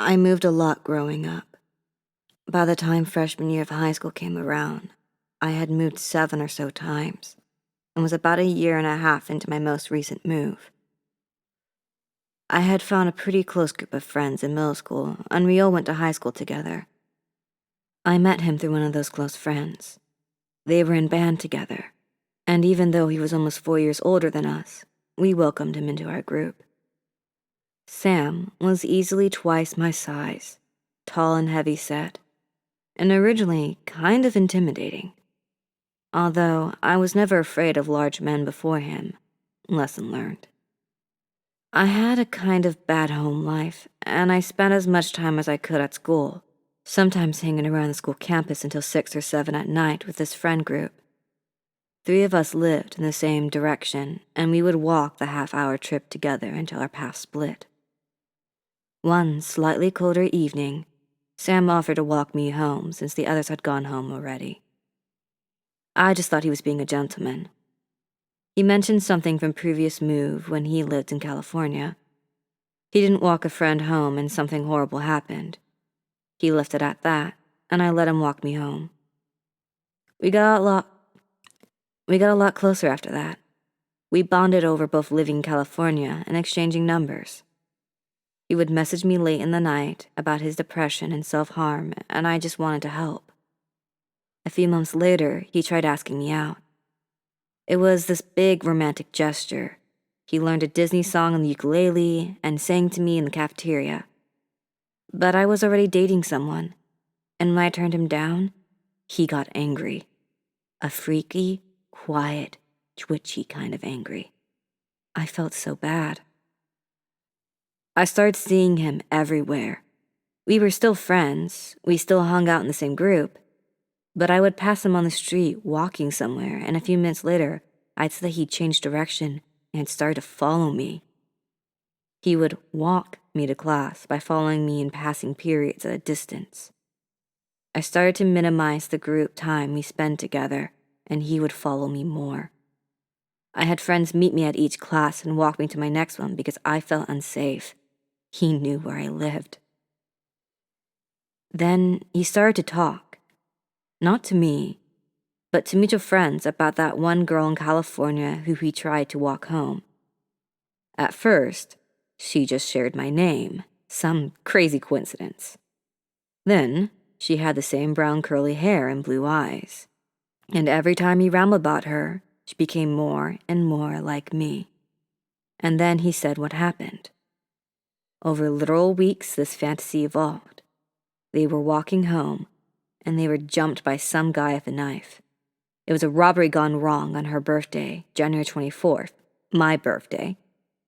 I moved a lot growing up. By the time freshman year of high school came around, I had moved 7 or so times and was about a year and a half into my most recent move. I had found a pretty close group of friends in middle school, and we all went to high school together. I met him through one of those close friends. They were in band together, and even though he was almost 4 years older than us, we welcomed him into our group. Sam was easily twice my size, tall and heavy-set, and originally kind of intimidating. Although I was never afraid of large men before him, lesson learned. I had a kind of bad home life, and I spent as much time as I could at school, sometimes hanging around the school campus until 6 or 7 at night with this friend group. 3 of us lived in the same direction, and we would walk the half-hour trip together until our paths split. One slightly colder evening, Sam offered to walk me home since the others had gone home already. I just thought he was being a gentleman. He mentioned something from previous move when he lived in California. He didn't walk a friend home and something horrible happened. He left it at that, and I let him walk me home. We got a lot closer after that. We bonded over both living in California and exchanging numbers. He would message me late in the night about his depression and self-harm, and I just wanted to help. A few months later, he tried asking me out. It was this big romantic gesture. He learned a Disney song on the ukulele and sang to me in the cafeteria. But I was already dating someone, and when I turned him down, he got angry. A freaky, quiet, twitchy kind of angry. I felt so bad. I started seeing him everywhere. We were still friends, we still hung out in the same group, but I would pass him on the street walking somewhere, and a few minutes later, I'd see that he'd changed direction and had started to follow me. He would walk me to class by following me in passing periods at a distance. I started to minimize the group time we spent together, and he would follow me more. I had friends meet me at each class and walk me to my next one because I felt unsafe. He knew where I lived. Then he started to talk. Not to me, but to mutual friends about that one girl in California who he tried to walk home. At first, she just shared my name, some crazy coincidence. Then, she had the same brown curly hair and blue eyes. And every time he rambled about her, she became more and more like me. And then he said what happened. Over literal weeks, this fantasy evolved. They were walking home, and they were jumped by some guy with a knife. It was a robbery gone wrong on her birthday, January 24th, my birthday,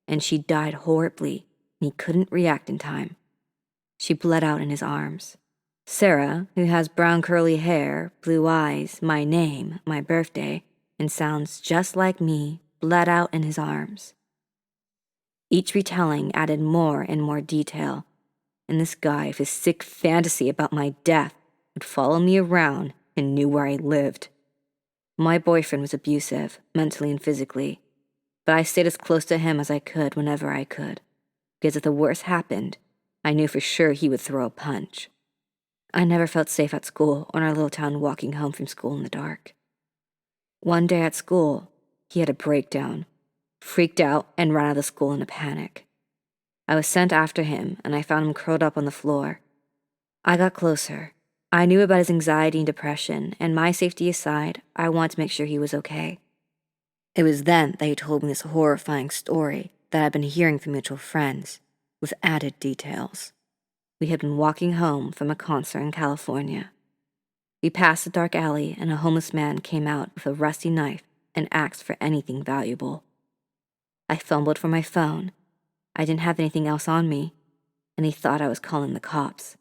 and she died horribly, and he couldn't react in time. She bled out in his arms. Sarah, who has brown curly hair, blue eyes, my name, my birthday, and sounds just like me, bled out in his arms. Each retelling added more and more detail, and this guy with his sick fantasy about my death would follow me around and knew where I lived. My boyfriend was abusive, mentally and physically, but I stayed as close to him as I could whenever I could, because if the worst happened, I knew for sure he would throw a punch. I never felt safe at school or in our little town walking home from school in the dark. One day at school, he had a breakdown, freaked out, and ran out of school in a panic. I was sent after him, and I found him curled up on the floor. I got closer. I knew about his anxiety and depression, and my safety aside, I wanted to make sure he was okay. It was then that he told me this horrifying story that I'd been hearing from mutual friends, with added details. We had been walking home from a concert in California. We passed a dark alley, and a homeless man came out with a rusty knife and asked for anything valuable. I fumbled for my phone. I didn't have anything else on me, and he thought I was calling the cops.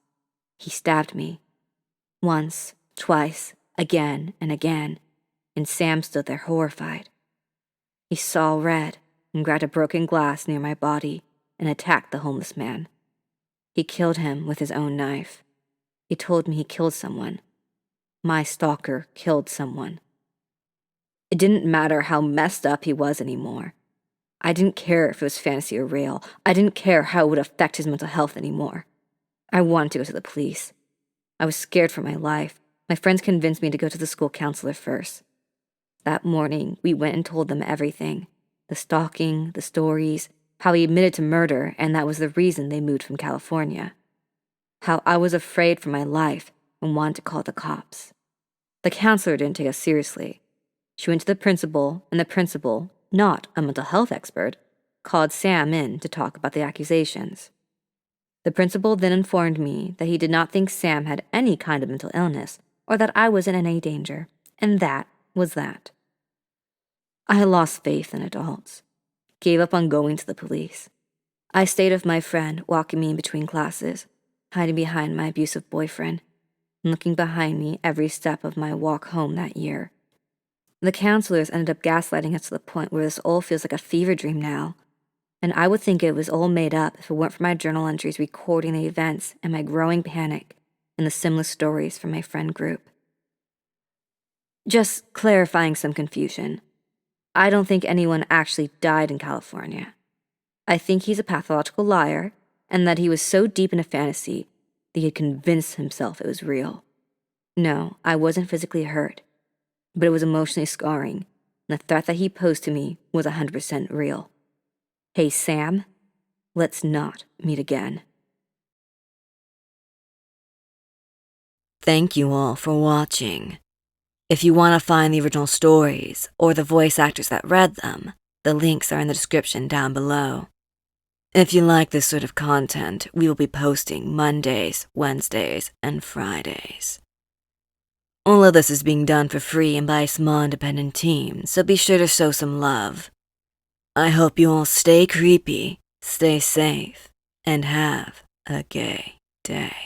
He stabbed me. Once, twice, again, and again, and Sam stood there horrified. He saw red and grabbed a broken glass near my body and attacked the homeless man. He killed him with his own knife. He told me he killed someone. My stalker killed someone. It didn't matter how messed up he was anymore. I didn't care if it was fantasy or real. I didn't care how it would affect his mental health anymore. I wanted to go to the police. I was scared for my life. My friends convinced me to go to the school counselor first. That morning, we went and told them everything. The stalking, the stories, how he admitted to murder, and that was the reason they moved from California. How I was afraid for my life and wanted to call the cops. The counselor didn't take us seriously. She went to the principal, and the principal, not a mental health expert, called Sam in to talk about the accusations. The principal then informed me that he did not think Sam had any kind of mental illness or that I was in any danger, and that was that. I had lost faith in adults, gave up on going to the police. I stayed with my friend, walking me in between classes, hiding behind my abusive boyfriend, and looking behind me every step of my walk home that year. The counselors ended up gaslighting us to the point where this all feels like a fever dream now, and I would think it was all made up if it weren't for my journal entries recording the events and my growing panic and the similar stories from my friend group. Just clarifying some confusion. I don't think anyone actually died in California. I think he's a pathological liar, and that he was so deep in a fantasy that he had convinced himself it was real. No, I wasn't physically hurt, but it was emotionally scarring, and the threat that he posed to me was 100% real. Hey, Sam, let's not meet again. Thank you all for watching. If you want to find the original stories or the voice actors that read them, the links are in the description down below. If you like this sort of content, we will be posting Mondays, Wednesdays, and Fridays. All of this is being done for free and by a small independent team, so be sure to show some love. I hope you all stay creepy, stay safe, and have a gay day.